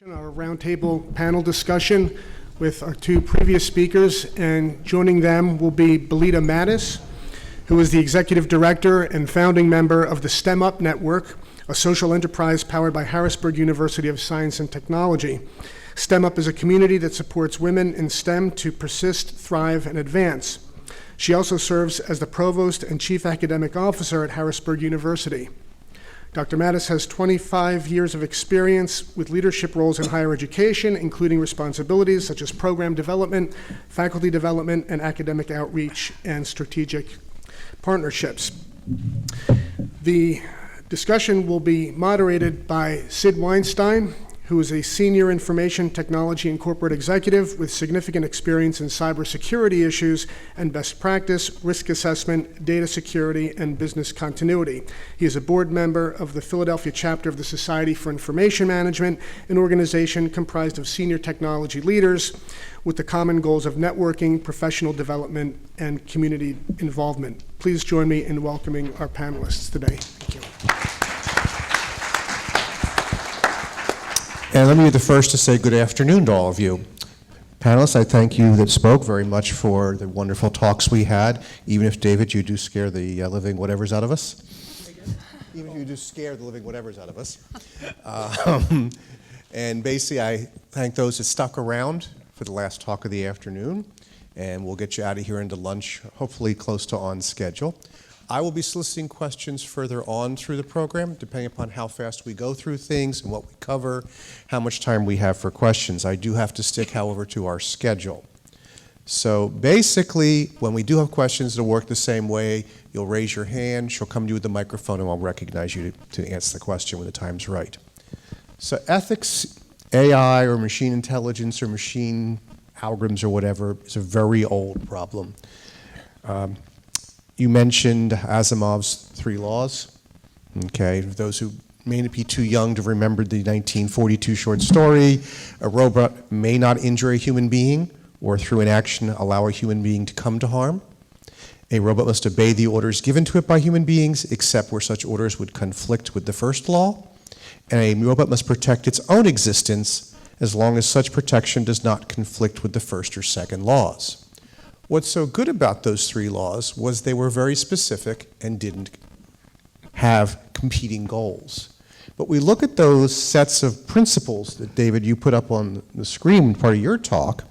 Our roundtable panel discussion with our two previous speakers, and joining them will be Bilita Mattis, who is the executive director and founding member of the STEM Up Network, a social enterprise powered by Harrisburg University of Science and Technology. STEM Up is a community that supports women in STEM to persist, thrive, and advance. She also serves as the provost and chief academic officer at Harrisburg University. Dr. Mattis has 25 years of experience with leadership roles in higher education, including responsibilities such as program development, faculty development, and academic outreach and strategic partnerships. The discussion will be moderated by Sid Weinstein, who is a senior information technology and corporate executive with significant experience in cybersecurity issues and best practice, risk assessment, data security, and business continuity. He is a board member of the Philadelphia chapter of the Society for Information Management, an organization comprised of senior technology leaders with the common goals of networking, professional development, and community involvement. Please join me in welcoming our panelists today. Thank you. And let me be the first to say good afternoon to all of you. Panelists, I thank you that spoke very much for the wonderful talks we had, even if, David, you do scare the living whatevers out of us. Even if you do scare the living whatevers out of us. And basically, I thank those that stuck around for the last talk of the afternoon, and we'll get you out of here into lunch, hopefully close to on schedule. I will be soliciting questions further on through the program, depending upon how fast we go through things and what we cover, how much time we have for questions. I do have to stick, however, to our schedule. So basically, when we do have questions, it'll work the same way. You'll raise your hand, she'll come to you with the microphone, and I'll recognize you to answer the question when the time's right. So ethics, AI, or machine intelligence, or machine algorithms, or whatever, is a very old problem. You mentioned Asimov's 3 laws. Okay, for those who may not be too young to remember the 1942 short story, a robot may not injure a human being or through inaction allow a human being to come to harm. A robot must obey the orders given to it by human beings except where such orders would conflict with the first law. And a robot must protect its own existence as long as such protection does not conflict with the first or second laws. What's so good about those 3 laws was they were very specific and didn't have competing goals. But we look at those sets of principles that, David, you put up on the screen, part of your talk,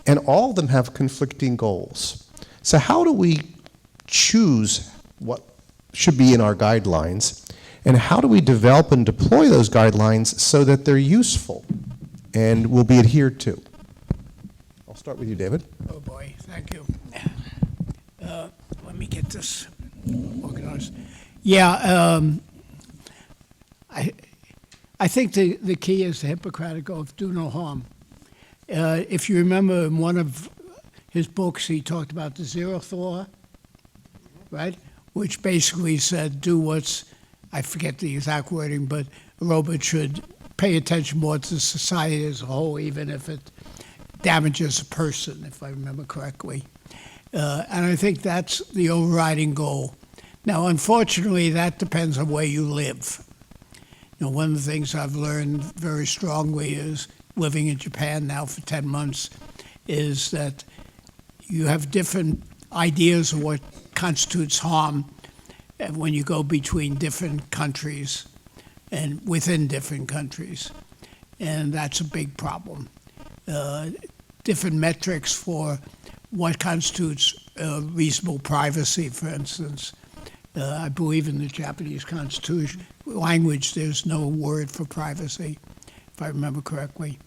and all of them have conflicting goals. So how do we choose what should be in our guidelines, and how do we develop and deploy those guidelines so that they're useful and will be adhered to? I'll start with you, David. Oh boy, thank you. Let me get this organized. Yeah, I think the key is the Hippocratic Oath, do no harm. If you remember in one of his books, he talked about the 0th law, right? Which basically said do what's, I forget the exact wording, but a robot should pay attention more to society as a whole, even if it damages a person, if I remember correctly. And I think that's the overriding goal. Now, unfortunately, that depends on where you live. You know, one of the things I've learned very strongly is living in Japan now for 10 months is that you have different ideas of what constitutes harm when you go between different countries and within different countries. And that's a big problem. Different metrics for what constitutes reasonable privacy, for instance. I believe in the Japanese Constitution language, there's no word for privacy, if I remember correctly.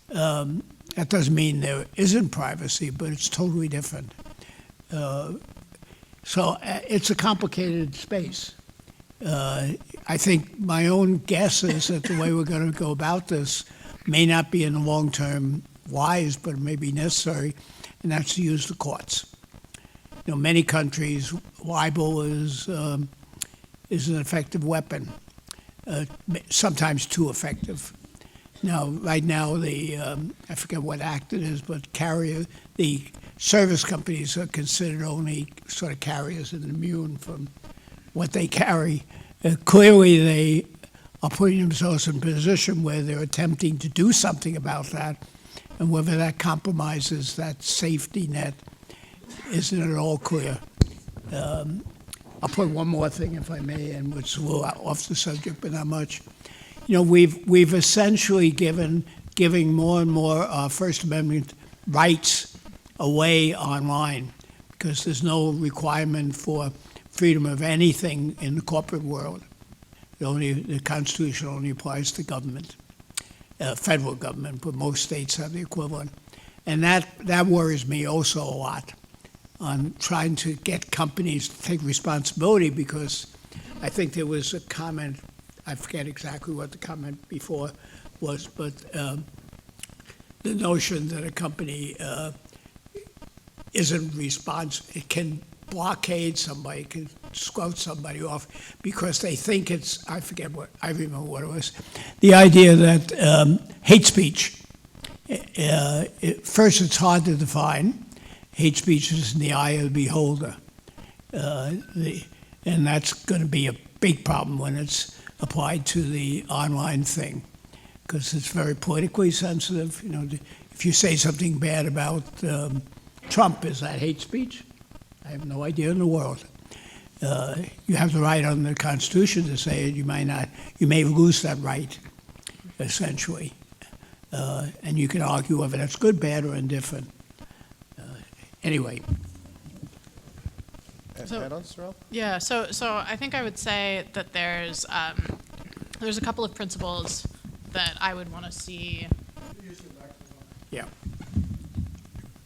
That doesn't mean there isn't privacy, but it's totally different. So it's a complicated space. I think my own guess is that the way we're going to go about this may not be in the long term wise, but it may be necessary, and that's to use the courts. You know, many countries, libel is an effective weapon, sometimes too effective. Now, right now, I forget what act it is, but the service companies are considered only sort of carriers and immune from what they carry. Clearly, they are putting themselves in a position where they're attempting to do something about that, and whether that compromises that safety net isn't at all clear. I'll put one more thing, if I may, and it's a little off the subject, but not much. You know, we've essentially giving more and more First Amendment rights away online, because there's no requirement for freedom of anything in the corporate world. The Constitution only applies to government, federal government, but most states have the equivalent. And that worries me also a lot on trying to get companies to take responsibility, because I think there was a comment, I forget exactly what the comment before was, but the notion that a company isn't it can blockade somebody, can squelch somebody off because they think it's, I remember what it was. The idea that hate speech, first it's hard to define. Hate speech is in the eye of the beholder. And that's going to be a big problem when it's applied to the online thing, because it's very politically sensitive. You know, if you say something bad about Trump, is that hate speech? I have no idea in the world. You have the right under the Constitution to say it. You may lose that right, essentially. And you can argue whether that's good, bad, or indifferent. Anyway. Yeah, so I think I would say that there's a couple of principles that I would want to see. Yeah.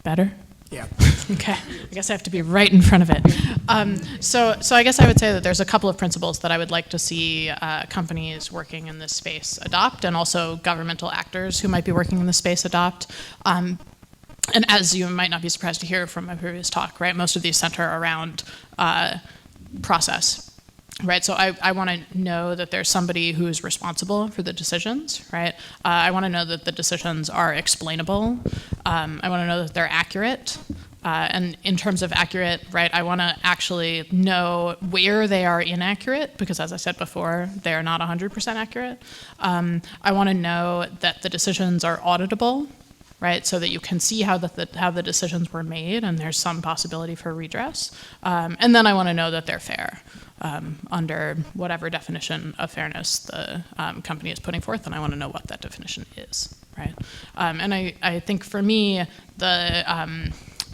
Better? Yeah. Okay, I guess I have to be right in front of it. So I guess I would say that there's a couple of principles that I would like to see companies working in this space adopt, and also governmental actors who might be working in this space adopt. And as you might not be surprised to hear from my previous talk, right, most of these center around process, right? So I want to know that there's somebody who's responsible for the decisions, right? I want to know that the decisions are explainable. I want to know that they're accurate. And in terms of accurate, right, I want to actually know where they are inaccurate, because as I said before, they're not 100% accurate. I want to know that the decisions are auditable, right, so that you can see how the decisions were made and there's some possibility for redress. And then I want to know that they're fair under whatever definition of fairness the company is putting forth, and I want to know what that definition is, right? And I think for me,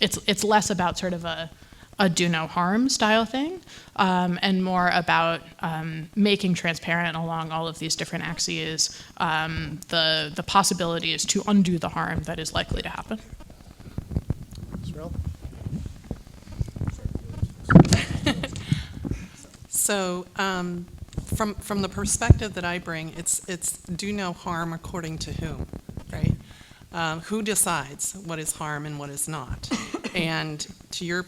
it's less about sort of a do no harm style thing, and more about making transparent along all of these different axes the possibilities to undo the harm that is likely to happen. Sorelle? So from the perspective that I bring, it's do no harm according to whom, right? Who decides what is harm and what is not? And to your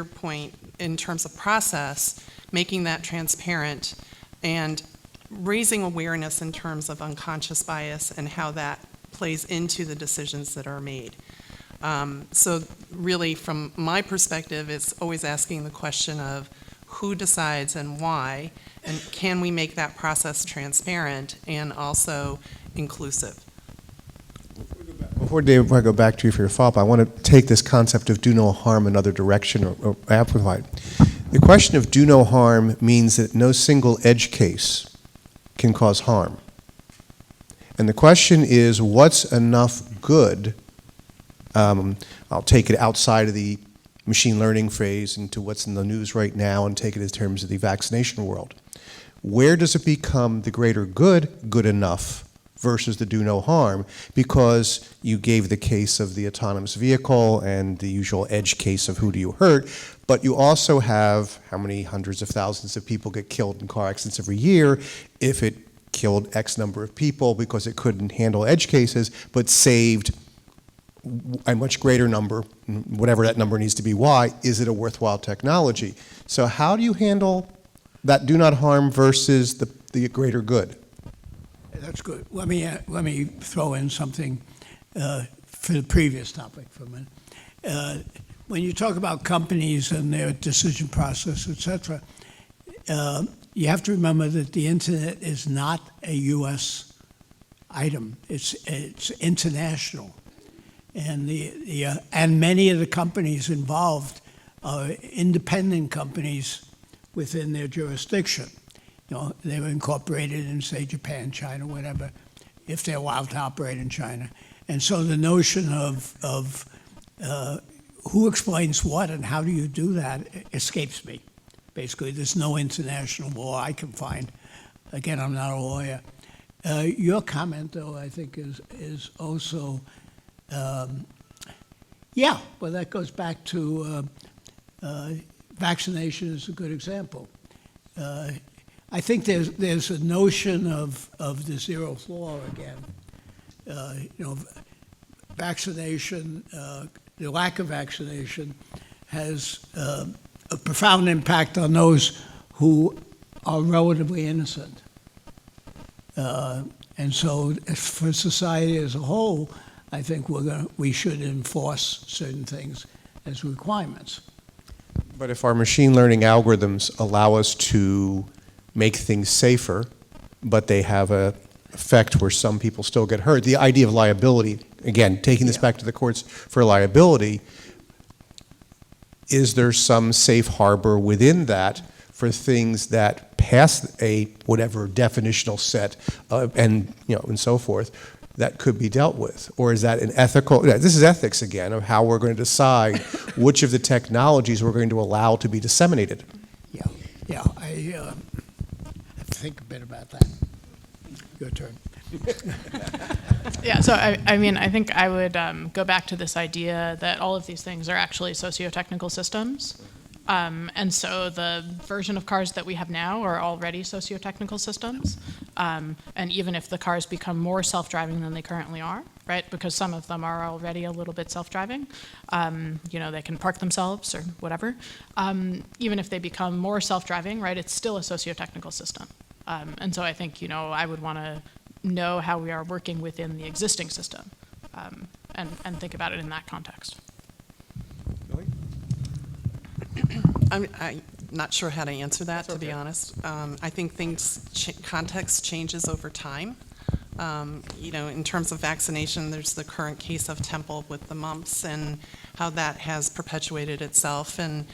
point, in terms of process, making that transparent and raising awareness in terms of unconscious bias and how that plays into the decisions that are made. So really, from my perspective, it's always asking the question of who decides and why, and can we make that process transparent and also inclusive? Before, Dave, before I go back to you for your follow-up, I want to take this concept of do no harm another direction or amplify it. The question of do no harm means that no single edge case can cause harm. And the question is, what's enough good? I'll take it outside of the machine learning phase into what's in the news right now and take it in terms of the vaccination world. Where does it become the greater good enough versus the do no harm? Because you gave the case of the autonomous vehicle and the usual edge case of who do you hurt, but you also have how many hundreds of thousands of people get killed in car accidents every year if it killed X number of people because it couldn't handle edge cases, but saved a much greater number, whatever that number needs to be. Why? Is it a worthwhile technology? So how do you handle that do not harm versus the greater good? That's good. Let me throw in something for the previous topic for a minute. When you talk about companies and their decision process, et cetera, you have to remember that the internet is not a U.S. item. It's international. And and many of the companies involved are independent companies within their jurisdiction. You know, they're incorporated in, say, Japan, China, whatever, if they're allowed to operate in China. And so the notion of who explains what and how do you do that escapes me. Basically, there's no international law I can find. Again, I'm not a lawyer. Your comment, though, I think is also, yeah, well, that goes back to vaccination is a good example. I think there's a notion of the zeroth law again. You know, vaccination, the lack of vaccination has a profound impact on those who are relatively innocent. And so for society as a whole, I think we should enforce certain things as requirements. But if our machine learning algorithms allow us to make things safer, but they have a effect where some people still get hurt, the idea of liability, again, taking this back to the courts for liability, is there some safe harbor within that for things that pass a whatever definitional set and so forth that could be dealt with? Or is that an ethical, this is ethics again, of how we're going to decide which of the technologies we're going to allow to be disseminated? Yeah, I have to think a bit about that. Your turn. Yeah, so I mean, I think I would go back to this idea that all of these things are actually socio-technical systems. And so the version of cars that we have now are already socio-technical systems. And even if the cars become more self-driving than they currently are, right, because some of them are already a little bit self-driving, they can park themselves or whatever. Even if they become more self-driving, right, it's still a socio-technical system. And so I think, I would want to know how we are working within the existing system and think about it in that context. I'm not sure how to answer that, to be honest. I think context changes over time. In terms of vaccination, there's the current case of Temple with the mumps and how that has perpetuated itself. And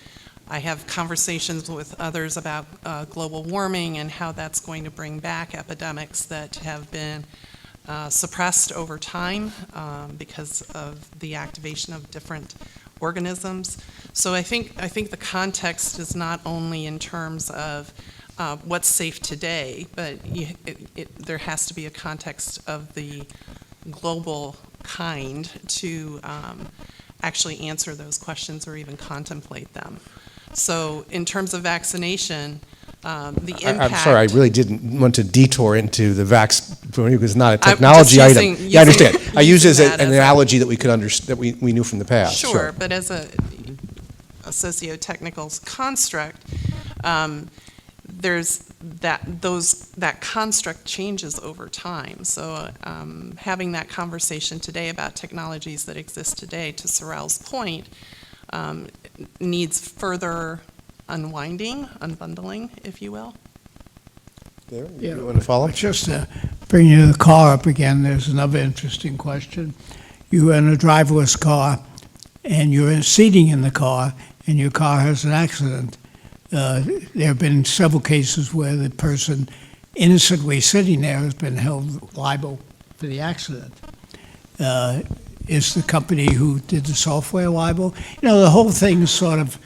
I have conversations with others about global warming and how that's going to bring back epidemics that have been suppressed over time because of the activation of different organisms. So I think the context is not only in terms of what's safe today, but there has to be a context of the global kind to actually answer those questions or even contemplate them. So in terms of vaccination, the impact... I'm sorry, I really didn't want to detour into the because it's not a technology item. Yeah, I understand. I use it as an analogy that we could understand, that we knew from the past. Sure, but as a socio-technical construct, there's that construct changes over time. So having that conversation today about technologies that exist today, to Sorelle's point, needs further unbundling, if you will. You want to follow? Just to bring you the car up again, there's another interesting question. You're in a driverless car, and you're seating in the car, and your car has an accident. There have been several cases where the person innocently sitting there has been held liable for the accident. Is the company who did the software liable? The whole thing is sort of,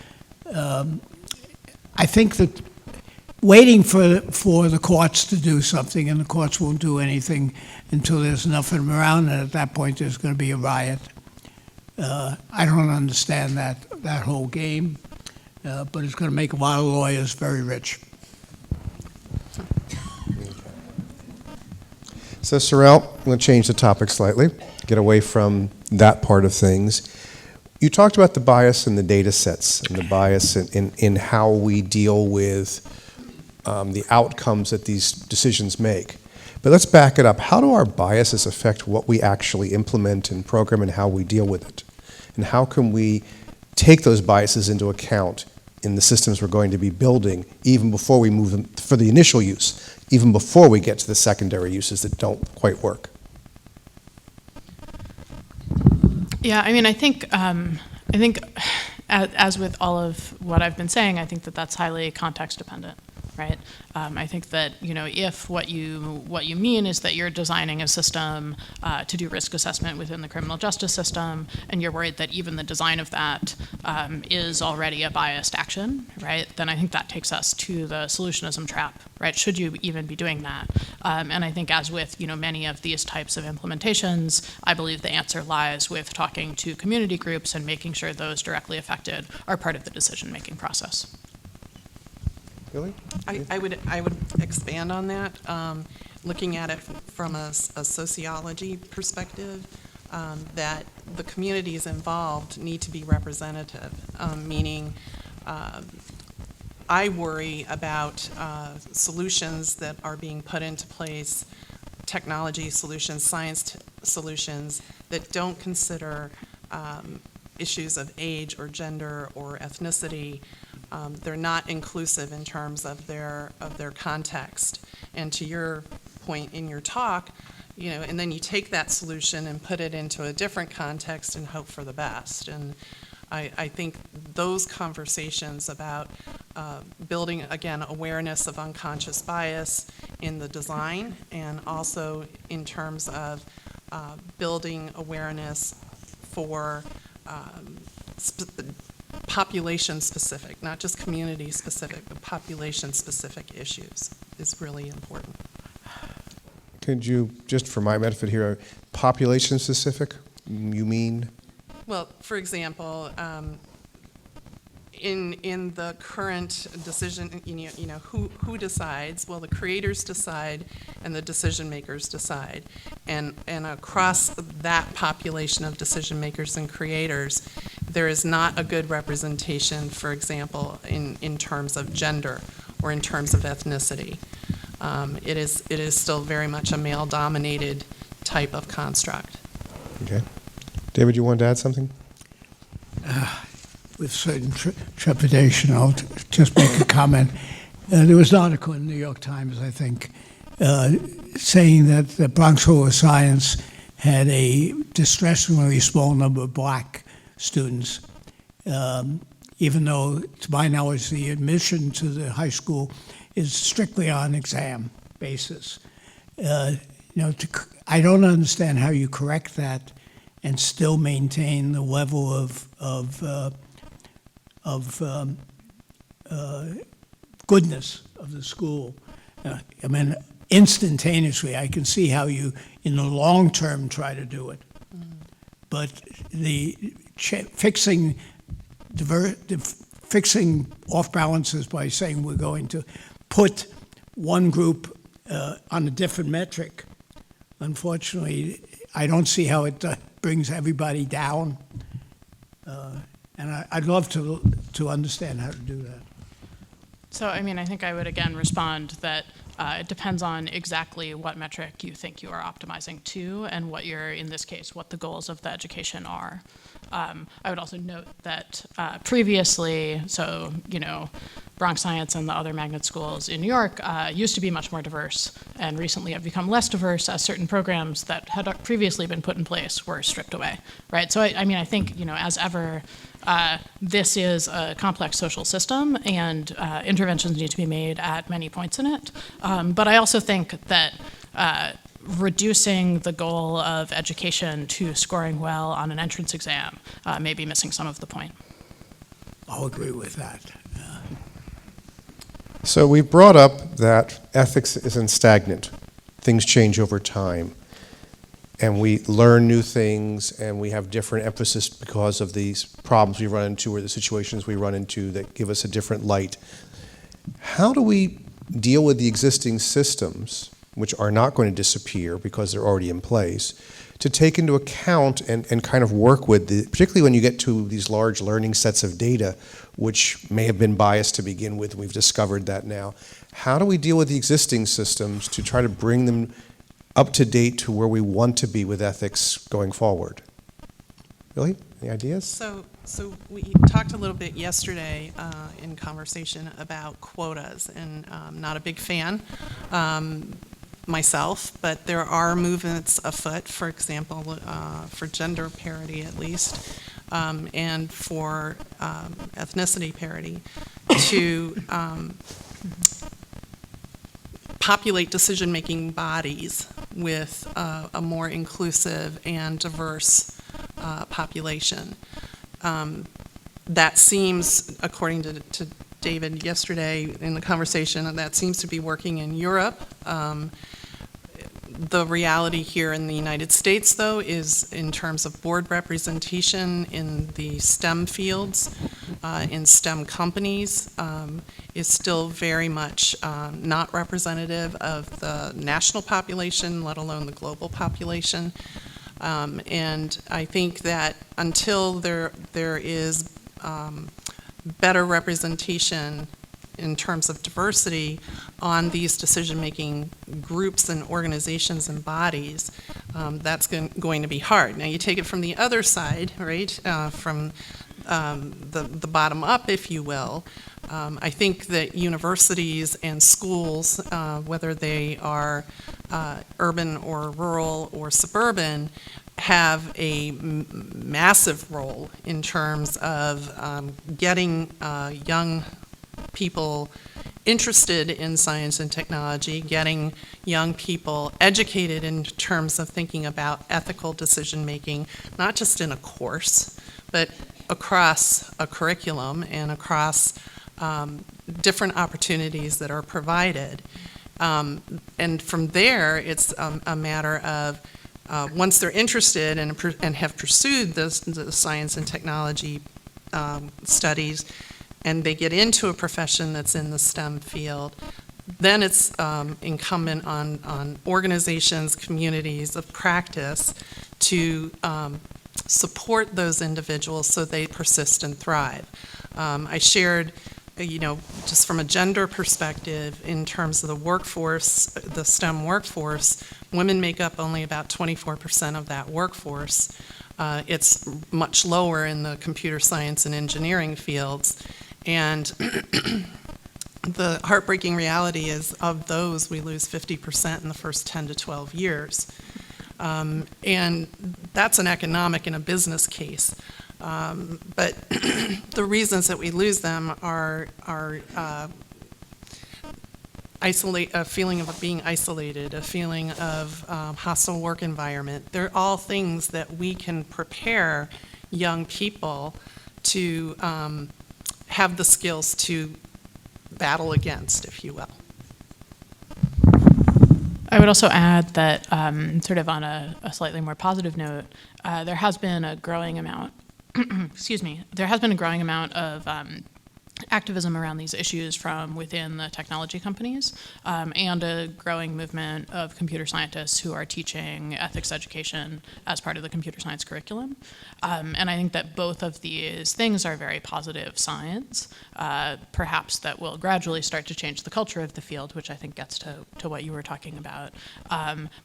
I think that waiting for the courts to do something, and the courts won't do anything until there's enough of them around, and at that point there's going to be a riot. I don't understand that whole game, but it's going to make a lot of lawyers very rich. So, Sorelle, I'm going to change the topic slightly, get away from that part of things. You talked about the bias in the data sets and the bias in how we deal with the outcomes that these decisions make. But let's back it up. How do our biases affect what we actually implement and program and how we deal with it? And how can we take those biases into account in the systems we're going to be building even before we move them for the initial use, even before we get to the secondary uses that don't quite work. Yeah, I mean, I think as with all of what I've been saying, I think that that's highly context dependent, right? I think that, you know, if what you mean is that you're designing a system to do risk assessment within the criminal justice system, and you're worried that even the design of that is already a biased action, right? Then I think that takes us to the solutionism trap, right? Should you even be doing that? And I think as with, you know, many of these types of implementations, I believe the answer lies with talking to community groups and making sure those directly affected are part of the decision-making process. Really? I would expand on that, looking at it from a sociology perspective, that the communities involved need to be representative, meaning I worry about solutions that are being put into place, technology solutions, science solutions that don't consider issues of age or gender or ethnicity. They're not inclusive in terms of their context. And to your point in your talk, you know, and then you take that solution and put it into a different context and hope for the best. And I think those conversations about building, again, awareness of unconscious bias in the design, and also in terms of building awareness for population-specific, not just community-specific, but population-specific issues is really important. Could you, just for my benefit here, population-specific, you mean? Well, for example, in the current decision, you know, who decides? Well, the creators decide, and the decision makers decide, and across that population of decision makers and creators, there is not a good representation, for example, in terms of gender or in terms of ethnicity. It is still very much a male-dominated type of construct. Okay. David, you wanted to add something? With certain trepidation, I'll just make a comment. There was an article in the New York Times, I think, saying that the Bronx School of Science had a distressingly small number of black students, even though, to my knowledge, the admission to the high school is strictly on exam basis. You know, I don't understand how you correct that and still maintain the level of goodness of the school. I mean, instantaneously, I can see how you, in the long term, try to do it. But the fixing off balances by saying we're going to put one group on a different metric, unfortunately, I don't see how it brings everybody down. And I'd love to understand how to do that. So, I mean, I think I would again respond that it depends on exactly what metric you think you are optimizing to, and what in this case, what the goals of the education are. I would also note that previously, so, you know, Bronx Science and the other magnet schools in New York used to be much more diverse, and recently have become less diverse as certain programs that had previously been put in place were stripped away, right? So, I mean, I think, you know, as ever, this is a complex social system, and interventions need to be made at many points in it. But I also think that reducing the goal of education to scoring well on an entrance exam may be missing some of the point. I'll agree with that. So we brought up that ethics isn't stagnant. Things change over time. And we learn new things, and we have different emphasis because of these problems we run into or the situations we run into that give us a different light. How do we deal with the existing systems, which are not going to disappear because they're already in place, to take into account and kind of work with, particularly when you get to these large learning sets of data, which may have been biased to begin with, and we've discovered that now. How do we deal with the existing systems to try to bring them up to date to where we want to be with ethics going forward? Billy, any ideas? So we talked a little bit yesterday in conversation about quotas, and not a big fan myself, but there are movements afoot, for example, for gender parity at least, and for ethnicity parity, to populate decision-making bodies with a more inclusive and diverse population. That seems, according to David yesterday in the conversation, that seems to be working in Europe. The reality here in the United States, though, is in terms of board representation in the STEM fields, in STEM companies, is still very much not representative of the national population, let alone the global population. And I think that until there is better representation in terms of diversity on these decision-making groups and organizations and bodies, that's going to be hard. Now, you take it from the other side, right, from the bottom up, if you will. I think that universities and schools, whether they are urban or rural or suburban, have a massive role in terms of getting young people interested in science and technology, getting young people educated in terms of thinking about ethical decision-making, not just in a course, but across a curriculum and across different opportunities that are provided. And from there, it's a matter of once they're interested and have pursued the science and technology studies, and they get into a profession that's in the STEM field, then it's incumbent on organizations, communities of practice to support those individuals so they persist and thrive. I shared, just from a gender perspective, in terms of the workforce, the STEM workforce, women make up only about 24% of that workforce. It's much lower in the computer science and engineering fields. And the heartbreaking reality is, of those, we lose 50% in the first 10 to 12 years. And that's an economic and a business case. But the reasons that we lose them are a feeling of being isolated, a feeling of hostile work environment. They're all things that we can prepare young people to have the skills to battle against, if you will. I would also add that, sort of on a slightly more positive note, there has been a growing amount, there has been a growing amount of activism around these issues from within the technology companies, and a growing movement of computer scientists who are teaching ethics education as part of the computer science curriculum. And I think that both of these things are very positive signs, perhaps that will gradually start to change the culture of the field, which I think gets to what you were talking about,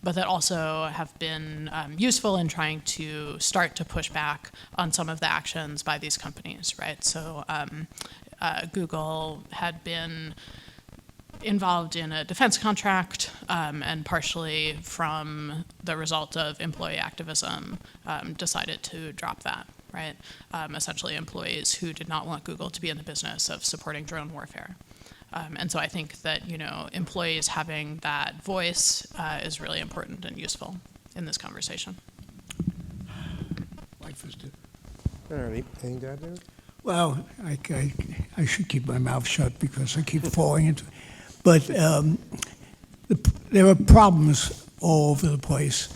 but that also have been useful in trying to start to push back on some of the actions by these companies, right? So Google had been involved in a defense contract, and partially from the result of employee activism, decided to drop that, right? Essentially employees who did not want Google to be in the business of supporting drone warfare. And so I think that, employees having that voice is really important and useful in this conversation. All right, anything to add there? Well, I should keep my mouth shut because I keep falling into it. But there are problems all over the place.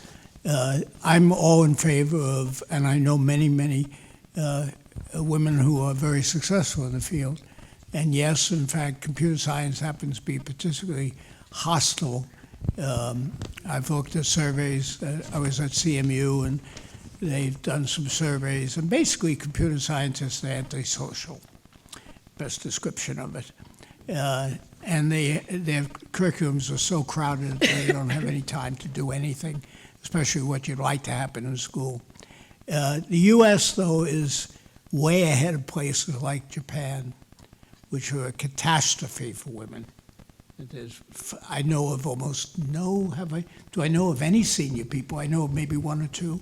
I'm all in favor of, and I know many women who are very successful in the field. And yes, in fact, computer science happens to be particularly hostile. I've looked at surveys. I was at CMU, and they've done some surveys, and basically computer scientists are antisocial, best description of it. And their curriculums are so crowded that they don't have any time to do anything, especially what you'd like to happen in school. The U.S., though, is way ahead of places like Japan, which are a catastrophe for women. I know of almost no, do I know of any senior people? I know of maybe one or two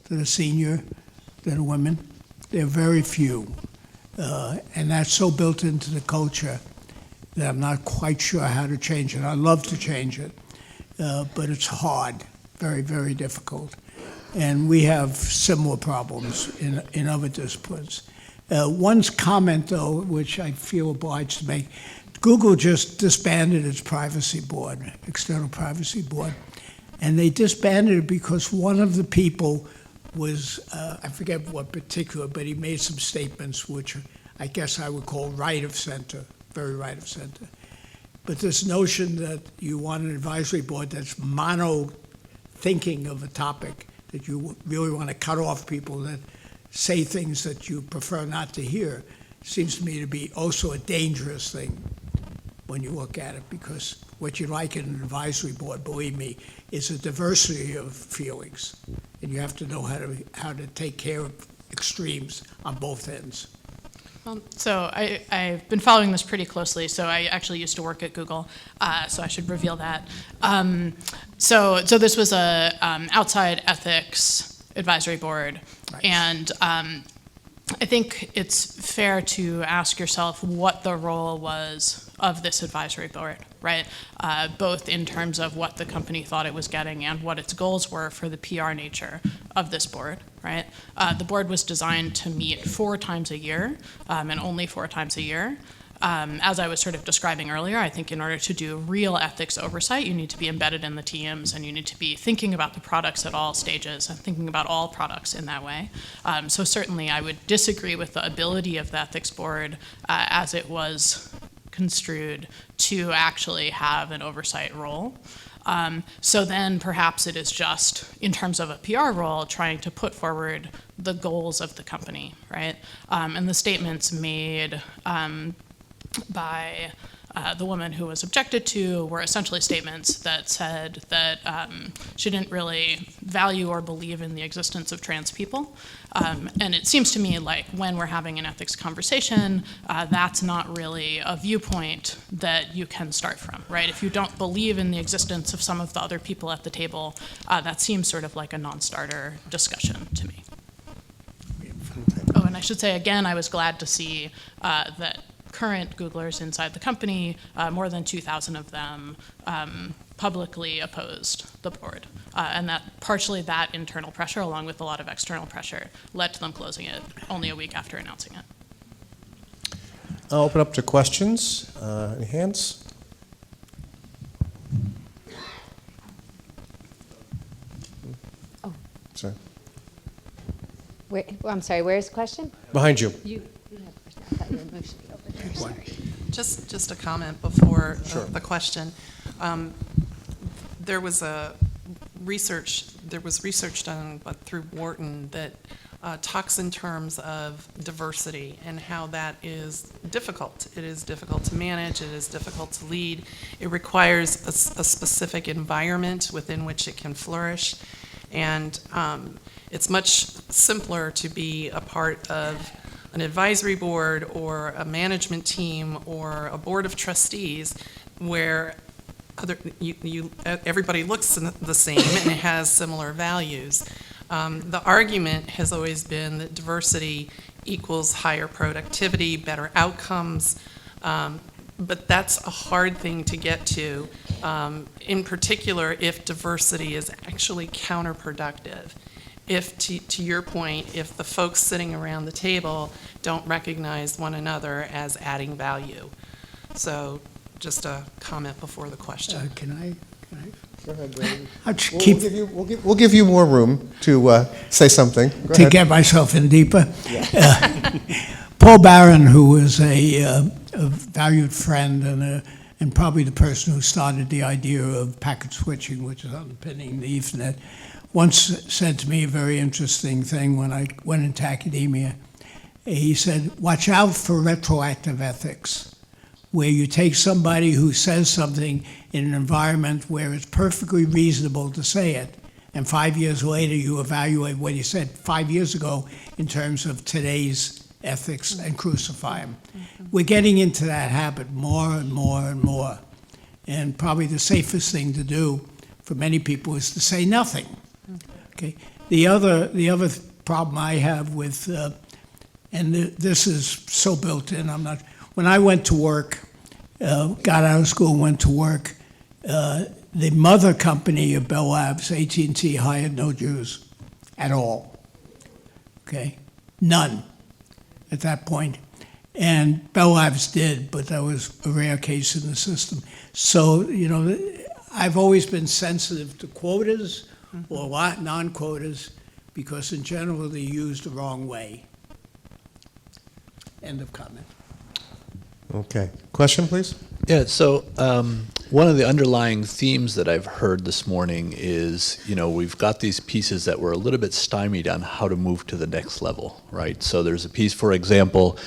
that are senior, that are women. There are very few. And that's so built into the culture that I'm not quite sure how to change it. I'd love to change it, but it's hard, very, very difficult. And we have similar problems in other disciplines. One comment, though, which I feel obliged to make, Google just disbanded its privacy board, external privacy board, and they disbanded it because one of the people was, I forget what particular, but he made some statements which I guess I would call right of center, very right of center. But this notion that you want an advisory board that's mono-thinking of a topic, that you really want to cut off people that say things that you prefer not to hear, seems to me to be also a dangerous thing when you look at it, because what you like in an advisory board, believe me, is a diversity of feelings, and you have to know how to take care of extremes on both ends. So I've been following this pretty closely. So I actually used to work at Google, so I should reveal that. So this was a outside ethics advisory board, right. And I think it's fair to ask yourself what the role was of this advisory board, right? Both in terms of what the company thought it was getting and what its goals were for the PR nature of this board, right? The board was designed to meet 4 times a year, and only 4 times a year. As I was sort of describing earlier, I think in order to do real ethics oversight, you need to be embedded in the teams, and you need to be thinking about the products at all stages and thinking about all products in that way. So certainly I would disagree with the ability of the ethics board as it was construed to actually have an oversight role. So then perhaps it is just, in terms of a PR role, trying to put forward the goals of the company, right? And the statements made by the woman who was objected to were essentially statements that said that she didn't really value or believe in the existence of trans people. And it seems to me like when we're having an ethics conversation, that's not really a viewpoint that you can start from, right? If you don't believe in the existence of some of the other people at the table, that seems sort of like a non-starter discussion to me. Oh, and I should say again, I was glad to see that current Googlers inside the company, more than 2,000 of them publicly opposed the board. And that partially that internal pressure, along with a lot of external pressure, led to them closing it only a week after announcing it. I'll open up to questions. Any hands? Oh. Sorry. I'm sorry, where's the question? Behind you. You have a question. I thought you were motioning over there. Sorry. Just a comment before Sure. the question. There was research done through Wharton that talks in terms of diversity and how that is difficult. It is difficult to manage. It is difficult to lead. It requires a specific environment within which it can flourish. And it's much simpler to be a part of an advisory board or a management team or a board of trustees where everybody looks the same and has similar values. The argument has always been that diversity equals higher productivity, better outcomes, but that's a hard thing to get to, in particular if diversity is actually counterproductive. If, to your point, if the folks sitting around the table don't recognize one another as adding value. So just a comment before the question. Can I? Go ahead, Brandon. I'll just We'll give you more room to say something. Go to ahead. get myself in deeper. Paul Barron, who was a valued friend and probably the person who started the idea of packet switching, which is underpinning the Ethernet, once said to me a very interesting thing when I went into academia. He said, watch out for retroactive ethics, where you take somebody who says something in an environment where it's perfectly reasonable to say it, and 5 years later you evaluate what he said 5 years ago in terms of today's ethics and crucify him. We're getting into that habit more and more and more. And probably the safest thing to do for many people is to say nothing. Okay. The other problem I have with, this is so built in, when I went to work, got out of school, went to work, the mother company of Bell Labs, AT&T, hired no Jews at all. Okay, none at that point. And Bell Labs did, but that was a rare case in the system. So, I've always been sensitive to quotas or non-quotas because in general they're used the wrong way. End of comment. Okay. Question, please? Yeah, so one of the underlying themes that I've heard this morning is, we've got these pieces that were a little bit stymied on how to move to the next level, right? So there's a piece, for example,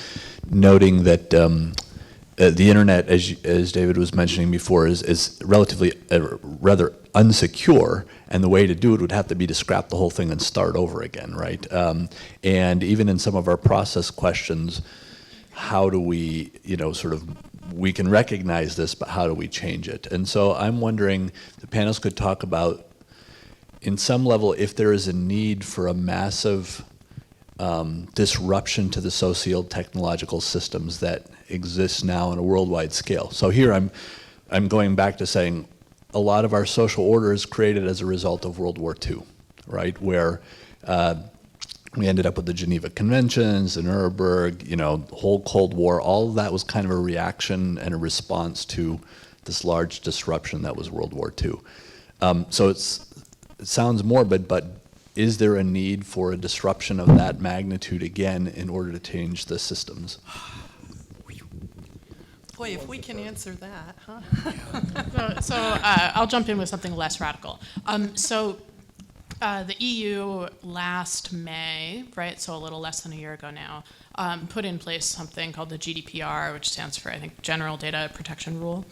noting that the internet, as David was mentioning before, is relatively rather unsecure, and the way to do it would have to be to scrap the whole thing and start over again, right? And even in some of our process questions, how do we, we can recognize this, but how do we change it? And so I'm wondering, the panelists could talk about, in some level, if there is a need for a massive disruption to the socio-technological systems that exist now on a worldwide scale. So here I'm going back to saying a lot of our social order is created as a result of World War II, right? Where we ended up with the Geneva Conventions, the Nuremberg, the whole Cold War. All of that was kind of a reaction and a response to this large disruption that was World War II. So it sounds morbid, but is there a need for a disruption of that magnitude again in order to change the systems? Boy, if we can answer that, huh? So I'll jump in with something less radical. The EU last May, right, so a little less than a year ago now, put in place something called the GDPR, which stands for, I think, General Data Protection Rule,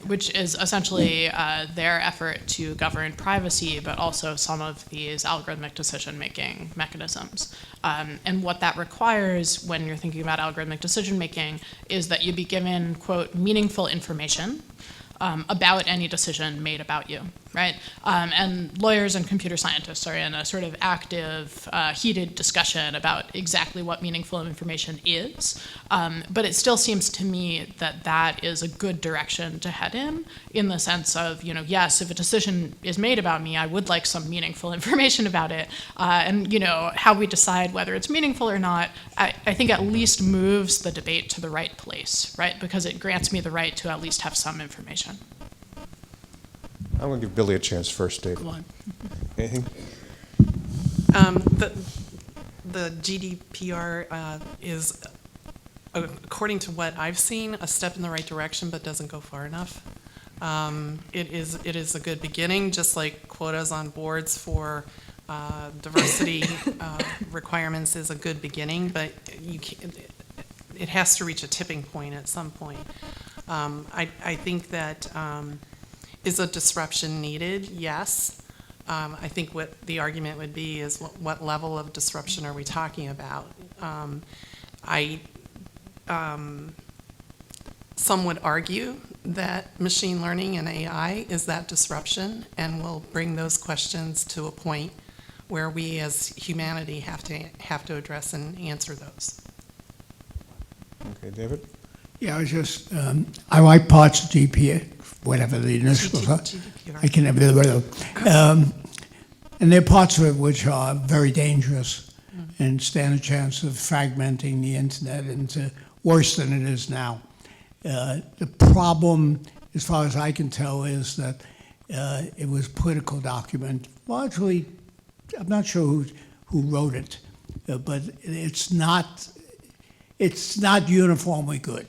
which is essentially their effort to govern privacy, but also some of these algorithmic decision-making mechanisms. And what that requires when you're thinking about algorithmic decision-making is that you be given, quote, meaningful information about any decision made about you, right? And lawyers and computer scientists are in a sort of active, heated discussion about exactly what meaningful information is. But it still seems to me that that is a good direction to head in the sense of, yes, if a decision is made about me, I would like some meaningful information about it. And, how we decide whether it's meaningful or not, I think at least moves the debate to the right place, right? Because it grants me the right to at least have some information. I'm going to give Billy a chance first, Dave. Come on. Anything? The GDPR is, according to what I've seen, a step in the right direction, but doesn't go far enough. It is a good beginning, just like quotas on boards for diversity requirements is a good beginning, but it has to reach a tipping point at some point. I think that is a disruption needed? Yes. I think what the argument would be is what level of disruption are we talking about? Some would argue that machine learning and AI is that disruption and will bring those questions to a point where we as humanity have to address and answer those. Okay, David? Yeah, I like parts of GPA, whatever the initials are. GDPR. I can never do it. And there are parts of it which are very dangerous and stand a chance of fragmenting the internet into worse than it is now. The problem, as far as I can tell, is that it was a political document. Largely, I'm not sure who wrote it, but it's not uniformly good.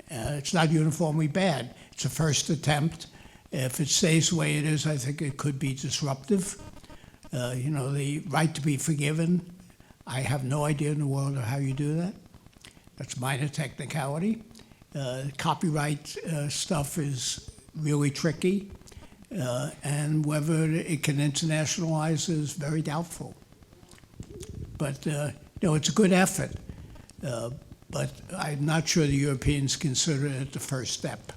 It's not uniformly bad. It's a first attempt. If it stays the way it is, I think it could be disruptive. The right to be forgiven, I have no idea in the world of how you do that. That's minor technicality. Copyright stuff is really tricky. And whether it can internationalize is very doubtful. But, it's a good effort. But I'm not sure the Europeans consider it the first step.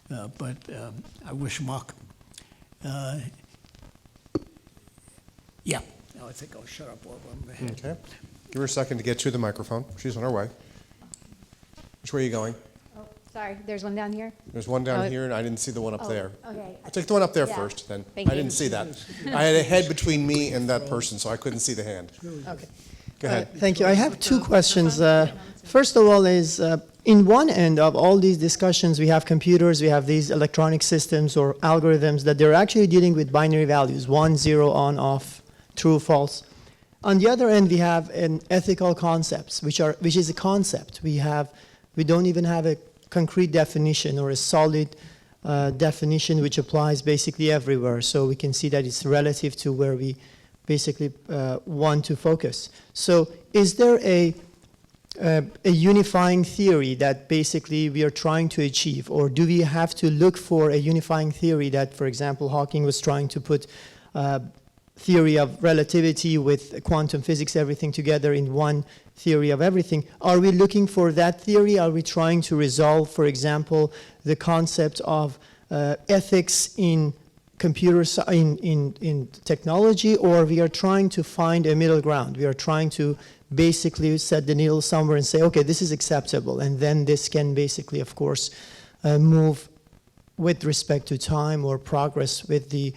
But I wish them luck. Yeah, no, I think I'll shut up while I'm ahead. Okay. Give her a second to get to the microphone. She's on her way. Which way are you going? Oh, sorry, there's one down here. There's one down Oh, here, and I didn't see the one up there. Okay. I'll take the one up there Yeah. first, then. Thank I you. didn't see that. I had a head between me and that person, so I couldn't see the hand. Okay. Go ahead. Thank you. I have two questions. First of all is, in one end of all these discussions, we have computers, we have these electronic systems or algorithms that they're actually dealing with binary values, 1, 0, on, off, true, false. On the other end, we have an ethical concepts, which is a concept. We don't even have a concrete definition or a solid definition which applies basically everywhere. So we can see that it's relative to where we basically want to focus. So is there a unifying theory that basically we are trying to achieve, or do we have to look for a unifying theory that, for example, Hawking was trying to put theory of relativity with quantum physics, everything together in one theory of everything? Are we looking for that theory? Are we trying to resolve, for example, the concept of ethics in in technology, or we are trying to find a middle ground? We are trying to basically set the needle somewhere and say, okay, this is acceptable, and then this can basically, of course, move with respect to time or progress with the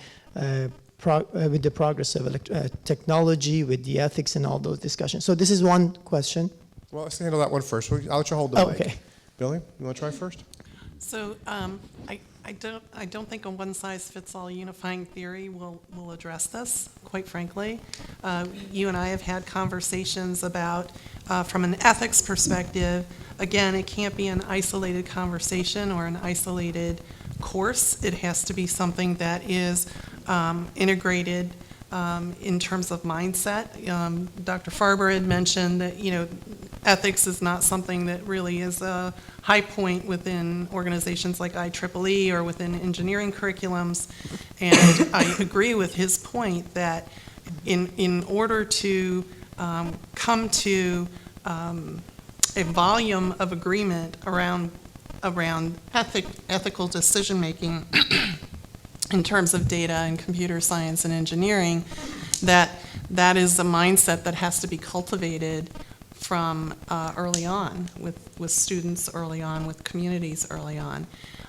progress of technology, with the ethics and all those discussions. So this is one question. Well, let's handle that one first. I'll let you hold the mic. Okay. Billy, you want to try first? So I don't think a one-size-fits-all unifying theory will address this, quite frankly. You and I have had conversations about, from an ethics perspective, again, it can't be an isolated conversation or an isolated course. It has to be something that is integrated in terms of mindset. Dr. Farber had mentioned that, ethics is not something that really is a high point within organizations like IEEE or within engineering curriculums. And I agree with his point that in order to come to a volume of agreement around ethical decision-making in terms of data and computer science and engineering, that is a mindset that has to be cultivated from early on, with students early on, with communities early on.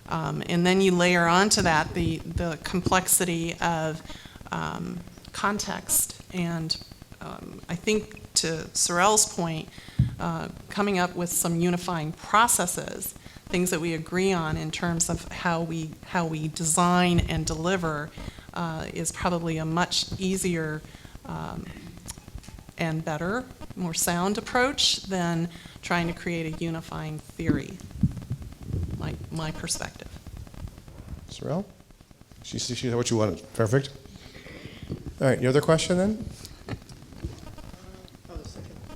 And then you layer onto that the complexity of context. And I think, to Sorelle's point, coming up with some unifying processes, things that we agree on in terms of how we design and deliver, is probably a much easier and better, more sound approach than trying to create a unifying theory, my perspective. Sorelle? She said what you wanted. Perfect. All right, your other question then?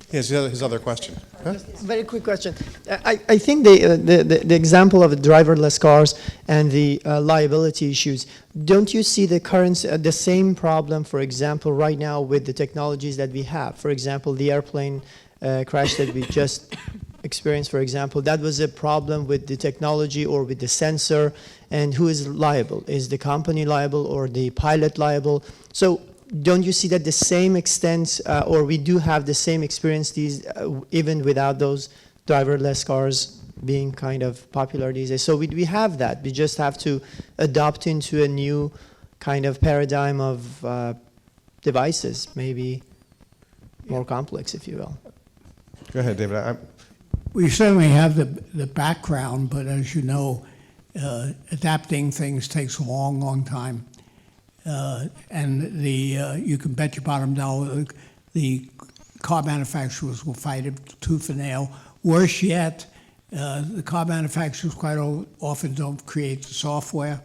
Yes, his other question. Huh? Very quick question. I think the example of the driverless cars and the liability issues, don't you see the same problem, for example, right now with the technologies that we have? For example, the airplane crash that we just experienced, for example, that was a problem with the technology or with the sensor, and who is liable? Is the company liable or the pilot liable? So don't you see that the same extent, or we do have the same experience even without those driverless cars being kind of popular these days? So we have that. We just have to adopt into a new kind of paradigm of devices, maybe more complex, if you will. Go ahead, David. We certainly have the background, but as you know, adapting things takes a long, long time. And you can bet your bottom dollar the car manufacturers will fight it tooth and nail. Worse yet, the car manufacturers quite often don't create the software.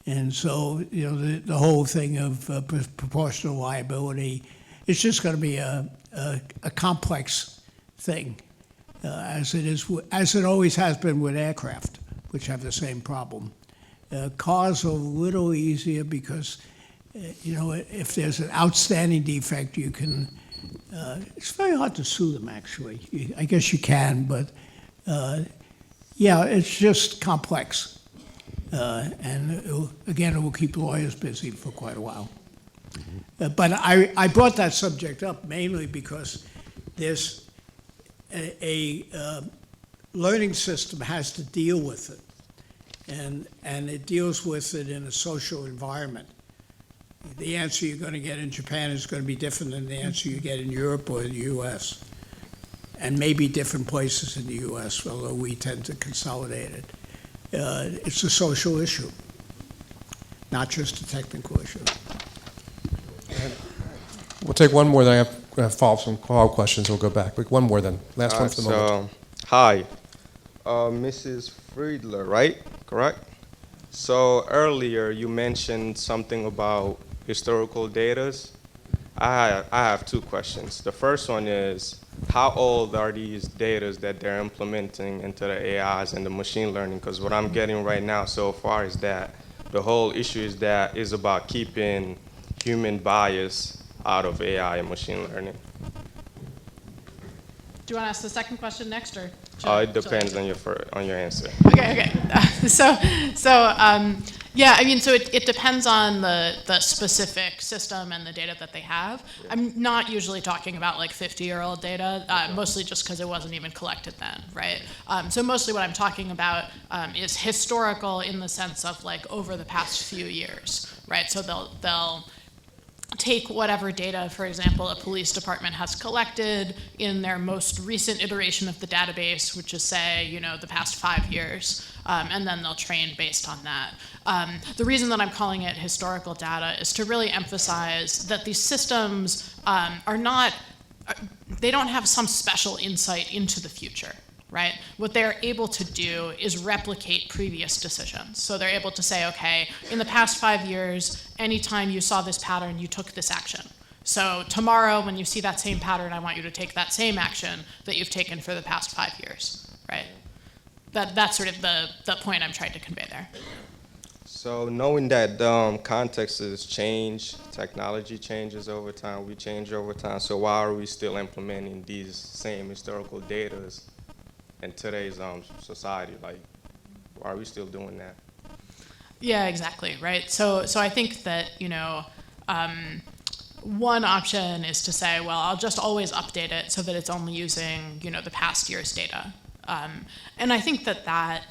And so, the whole thing of proportional liability, it's just going to be a complex thing, as it always has been with aircraft, which have the same problem. Cars are a little easier because, if there's an outstanding defect, you can, it's very hard to sue them, actually. I guess you can, but, yeah, it's just complex. And again, it will keep lawyers busy for quite a while. But I brought that subject up mainly because there's a learning system has to deal with it, and it deals with it in a social environment. The answer you're going to get in Japan is going to be different than the answer you get in Europe or the U.S., and maybe different places in the U.S., although we tend to consolidate it. It's a social issue, not just a technical issue. We'll take one more, then I have follow-up questions, we'll go back. But one more then, last one for the moment. Hi, Mrs. Friedler, right? Correct? So earlier you mentioned something about historical data. I have two questions. The first one is, how old are these data that they're implementing into the AIs and the machine learning? Because what I'm getting right now so far is that the whole issue is about keeping human bias out of AI and machine learning. Do you want to ask the second question next, or? It depends on your answer. Okay. Yeah, I mean, so it depends on the specific system and the data that they have. I'm not usually talking about like 50-year-old data, mostly just because it wasn't even collected then, right? So mostly what I'm talking about is historical in the sense of like over the past few years, right? So they'll take whatever data, for example, a police department has collected in their most recent iteration of the database, which is, say, the past 5 years, and then they'll train based on that. The reason that I'm calling it historical data is to really emphasize that these systems they don't have some special insight into the future. Right? What they're able to do is replicate previous decisions. So they're able to say, okay, in the past 5 years, anytime you saw this pattern, you took this action. So tomorrow, when you see that same pattern, I want you to take that same action that you've taken for the past 5 years, right? That's sort of the point I'm trying to convey there. So knowing that contexts change, technology changes over time, we change over time, so why are we still implementing these same historical data in today's society? Like, why are we still doing that? Yeah, exactly, right? So I think that, one option is to say, well, I'll just always update it so that it's only using, the past year's data. And I think that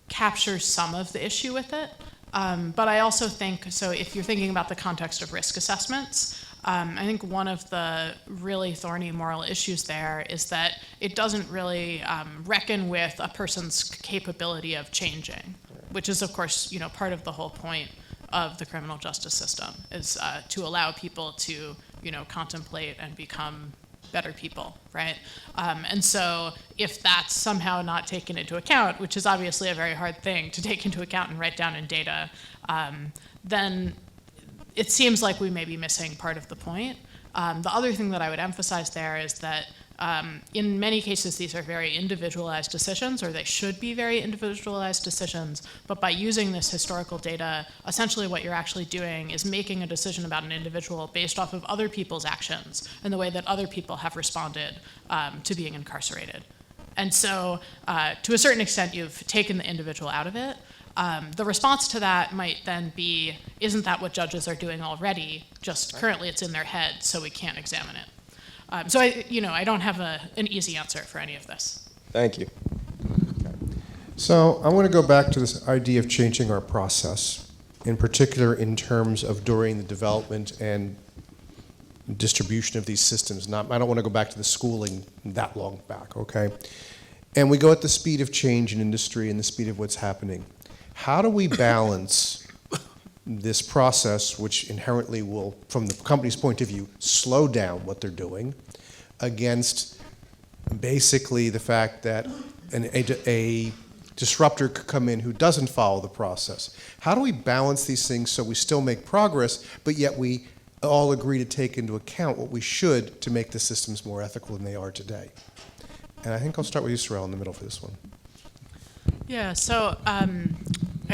captures some of the issue with it. But I also think, so if you're thinking about the context of risk assessments, I think one of the really thorny moral issues there is that it doesn't really reckon with a person's capability of changing, which is, of course, part of the whole point of the criminal justice system, is to allow people to, contemplate and become better people, right? And so if that's somehow not taken into account, which is obviously a very hard thing to take into account and write down in data, then it seems like we may be missing part of the point. The other thing that I would emphasize there is that in many cases, these are very individualized decisions, or they should be very individualized decisions, but by using this historical data, essentially what you're actually doing is making a decision about an individual based off of other people's actions and the way that other people have responded to being incarcerated. And so, to a certain extent, you've taken the individual out of it. The response to that might then be, isn't that what judges are doing already? Just currently it's in their head, so we can't examine it. So I don't have an easy answer for any of this. Thank you. So I want to go back to this idea of changing our process, in particular in terms of during the development and distribution of these systems. I don't want to go back to the schooling that long back, okay? And we go at the speed of change in industry and the speed of what's happening. How do we balance this process, which inherently will, from the company's point of view, slow down what they're doing, against basically the fact that a disruptor could come in who doesn't follow the process? How do we balance these things so we still make progress, but yet we all agree to take into account what we should to make the systems more ethical than they are today? And I think I'll start with you, Sorelle, in the middle for this one. Yeah, so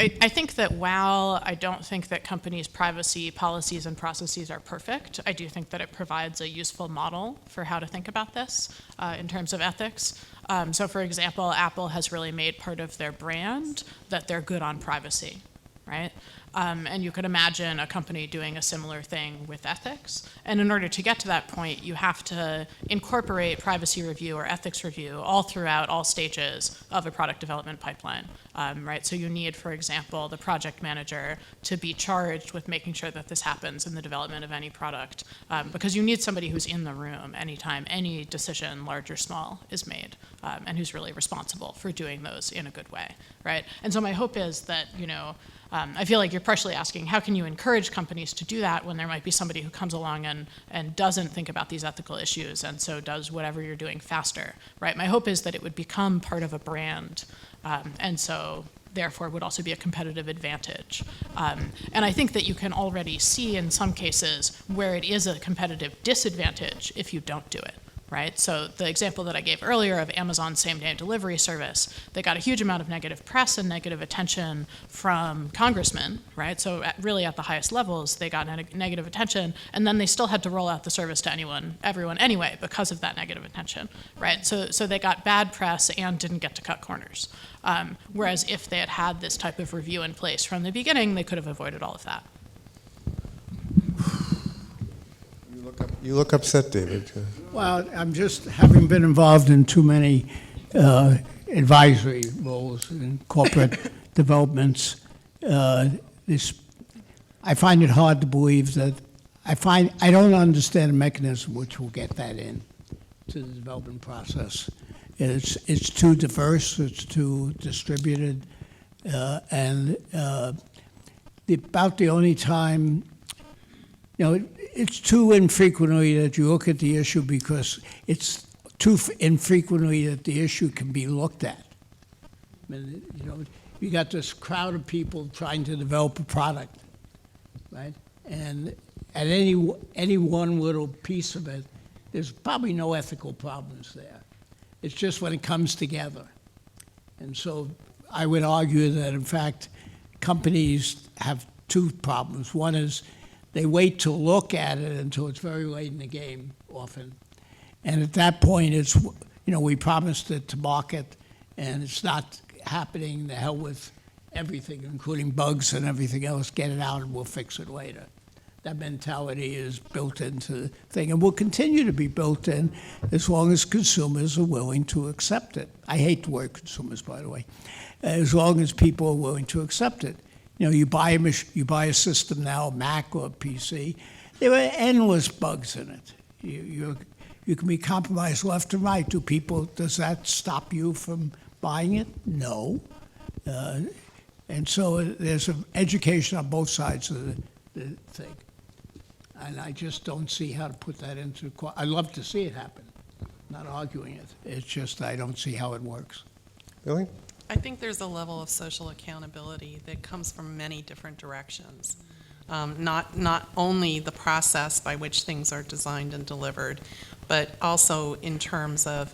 I think that while I don't think that companies' privacy policies and processes are perfect, I do think that it provides a useful model for how to think about this in terms of ethics. So for example, Apple has really made part of their brand that they're good on privacy, right? And you could imagine a company doing a similar thing with ethics. And in order to get to that point, you have to incorporate privacy review or ethics review all throughout all stages of a product development pipeline, right? So you need, for example, the project manager to be charged with making sure that this happens in the development of any product, because you need somebody who's in the room anytime any decision, large or small, is made, and who's really responsible for doing those in a good way, right? And so my hope is that, I feel like you're partially asking, how can you encourage companies to do that when there might be somebody who comes along and doesn't think about these ethical issues and so does whatever you're doing faster, right? My hope is that it would become part of a brand, and so therefore would also be a competitive advantage. And I think that you can already see in some cases where it is a competitive disadvantage if you don't do it. Right? So the example that I gave earlier of Amazon's same-day delivery service, they got a huge amount of negative press and negative attention from congressmen, right? So really at the highest levels, they got negative attention, and then they still had to roll out the service to everyone anyway because of that negative attention, right? So they got bad press and didn't get to cut corners. Whereas if they had had this type of review in place from the beginning, they could have avoided all of that. You look upset, David. Well, I'm just, having been involved in too many advisory roles in corporate developments, I find it hard to believe that, I don't understand a mechanism which will get that in to the development process. It's too diverse, it's too distributed, and about the only time, it's too infrequently that you look at the issue because it's too infrequently that the issue can be looked at. I mean, you got this crowd of people trying to develop a product, right? And at any one little piece of it, there's probably no ethical problems there. It's just when it comes together. And so I would argue that, in fact, companies have two problems. One is they wait to look at it until it's very late in the game, often. And at that point, it's, we promised it to market, and it's not happening. The hell with everything, including bugs and everything else. Get it out, and we'll fix it later. That mentality is built into the thing, and will continue to be built in as long as consumers are willing to accept it. I hate the word consumers, by the way. As long as people are willing to accept it. You buy a system now, a Mac or a PC, there are endless bugs in it. You can be compromised left and right. Does that stop you from buying it? No. And so there's an education on both sides of the thing. And I just don't see how to put that into, I'd love to see it happen, not arguing it. It's just I don't see how it works. Really? I think there's a level of social accountability that comes from many different directions. Not only the process by which things are designed and delivered, but also in terms of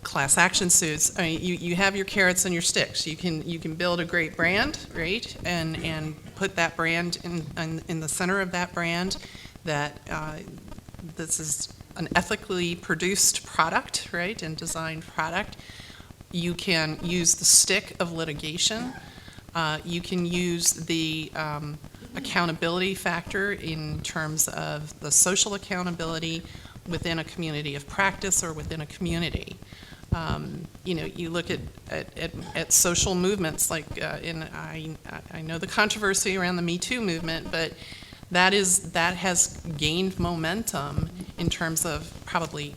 class action suits. I mean, you have your carrots and your sticks. You can build a great brand, right, and put that brand in the center of that brand. That this is an ethically produced product, right, and designed product. You can use the stick of litigation. You can use the accountability factor in terms of the social accountability within a community of practice or within a community. You look at social movements like I know the controversy around the Me Too movement, but that has gained momentum in terms of probably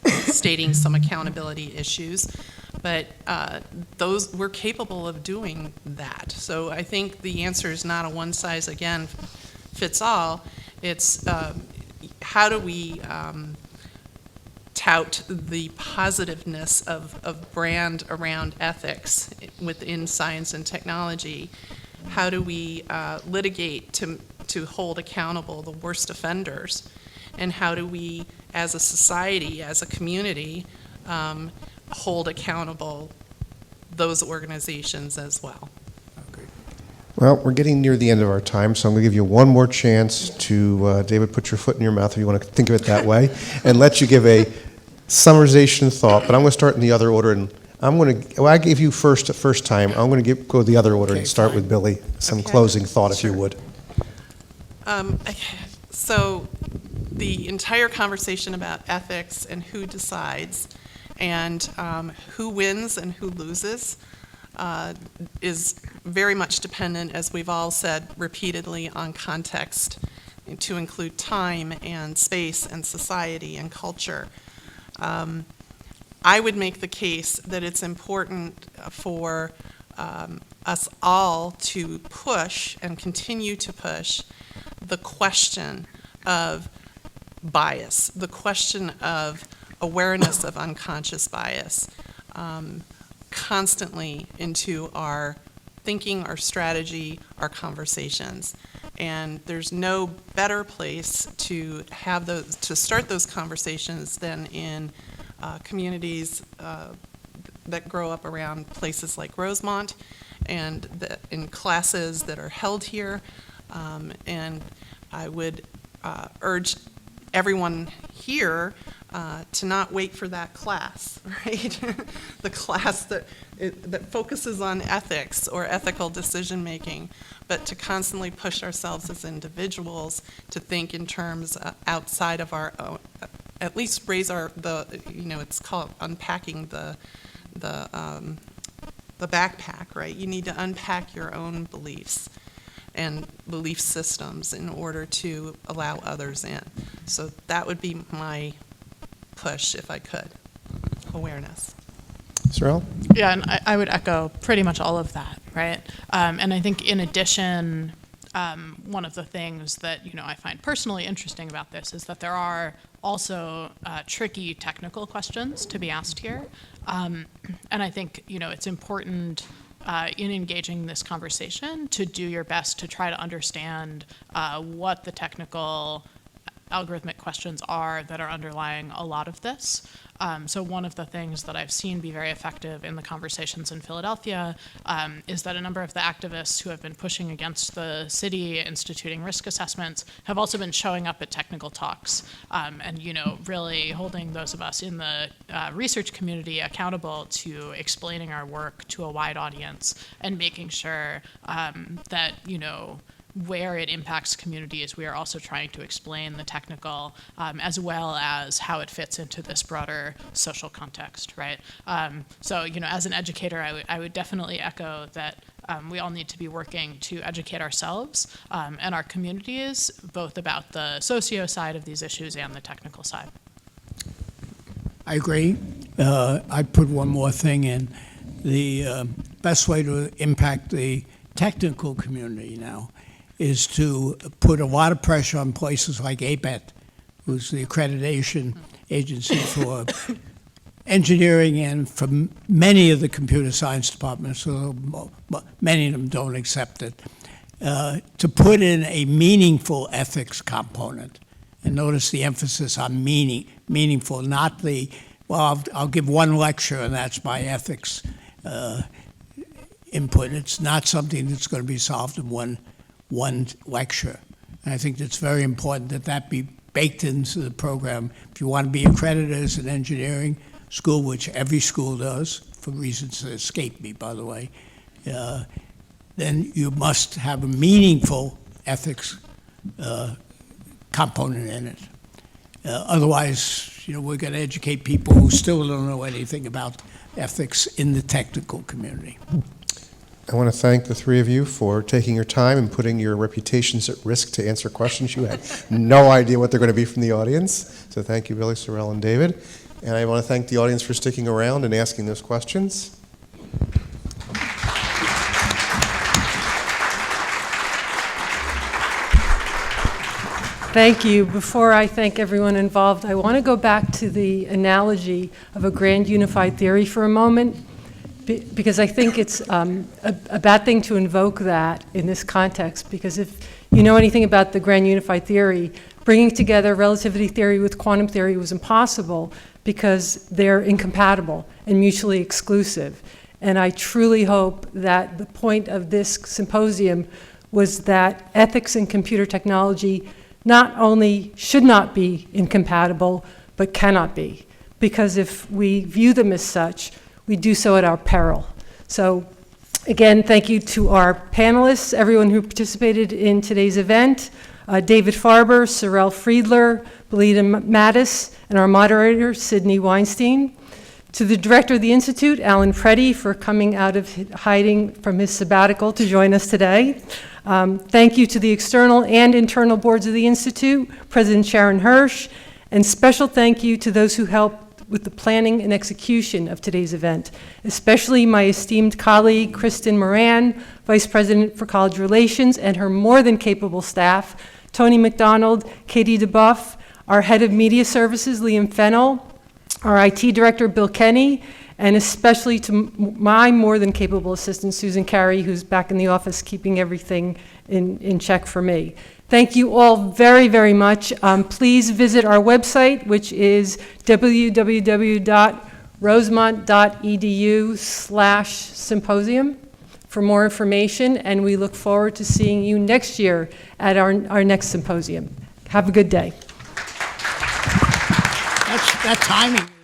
stating some accountability issues, but we're capable of doing that. So I think the answer is not a one size again fits all. It's how do we tout the positiveness of brand around ethics within science and technology? How do we litigate to hold accountable the worst offenders? And how do we, as a society, as a community, hold accountable those organizations as well. Well, we're getting near the end of our time, so I'm going to give you one more chance to, David, put your foot in your mouth if you want to think of it that way, and let you give a summarization thought. But I'm going to start in the other order, and I'm going to, well, I gave you first the first time. I'm going to go the other order and start with Billy. Some Okay. closing thought, if you Sure. would. So the entire conversation about ethics and who decides and who wins and who loses is very much dependent, as we've all said repeatedly, on context, to include time and space and society and culture. I would make the case that it's important for us all to push and continue to push the question of bias, the question of awareness of unconscious bias, constantly into our thinking, our strategy, our conversations. And there's no better place to have those, to start those conversations than in communities that grow up around places like Rosemont, and in classes that are held here. And I would urge everyone here to not wait for that class, right? The class that focuses on ethics or ethical decision making, but to constantly push ourselves as individuals to think in terms outside of our own, at least raise it's called unpacking the backpack, right? You need to unpack your own beliefs and belief systems in order to allow others in. So that would be my push, if I could. Awareness. Sorelle? Yeah, and I would echo pretty much all of that, right? And I think in addition, one of the things that I find personally interesting about this is that there are also tricky technical questions to be asked here, and I think it's important in engaging this conversation to do your best to try to understand what the technical algorithmic questions are that are underlying a lot of this. So one of the things that I've seen be very effective in the conversations in Philadelphia is that a number of the activists who have been pushing against the city instituting risk assessments have also been showing up at technical talks and really holding those of us in the research community accountable to explaining our work to a wide audience and making sure that where it impacts communities, we are also trying to explain the technical as well as how it fits into this broader social context, right? So, as an educator, I would definitely echo that we all need to be working to educate ourselves and our communities, both about the socio side of these issues and the technical side. I agree. I'd put one more thing in. The best way to impact the technical community now is to put a lot of pressure on places like ABET, who's the accreditation agency for engineering and for many of the computer science departments, so many of them don't accept it, to put in a meaningful ethics component. And notice the emphasis on meaningful, not the, well, I'll give one lecture and that's my ethics input. It's not something that's going to be solved in one lecture. And I think it's very important that that be baked into the program. If you want to be accredited as an engineering school, which every school does, for reasons that escape me, by the way, then you must have a meaningful ethics component in it. Otherwise, we're going to educate people who still don't know anything about ethics in the technical community. I want to thank the three of you for taking your time and putting your reputations at risk to answer questions you had no idea what they're going to be from the audience. So thank you, Billy, Sorelle, and David. And I want to thank the audience for sticking around and asking those questions. Thank you. Before I thank everyone involved, I want to go back to the analogy of a grand unified theory for a moment, because I think it's a bad thing to invoke that in this context, because if you know anything about the grand unified theory, bringing together relativity theory with quantum theory was impossible because they're incompatible and mutually exclusive. And I truly hope that the point of this symposium was that ethics in computer technology not only should not be incompatible, but cannot be. Because if we view them as such, we do so at our peril. So again, thank you to our panelists, everyone who participated in today's event, David Farber, Sorelle Friedler, Bilita Mattis, and our moderator, Sydney Weinstein. To the director of the Institute, Alan Preddy, for coming out of hiding from his sabbatical to join us today. Thank you to the external and internal boards of the Institute, President Sharon Hirsch, and special thank you to those who helped with the planning and execution of today's event, especially my esteemed colleague, Kristen Moran, Vice President for College Relations, and her more than capable staff, Tony McDonald, Katie DeBuff, our Head of Media Services, Liam Fennell, our IT Director, Bill Kenny, and especially to my more than capable assistant, Susan Carey, who's back in the office keeping everything in check for me. Thank you all very, very much. Please visit our website, which is www.rosemont.edu/symposium for more information, and we look forward to seeing you next year at our next symposium. Have a good day. That timing.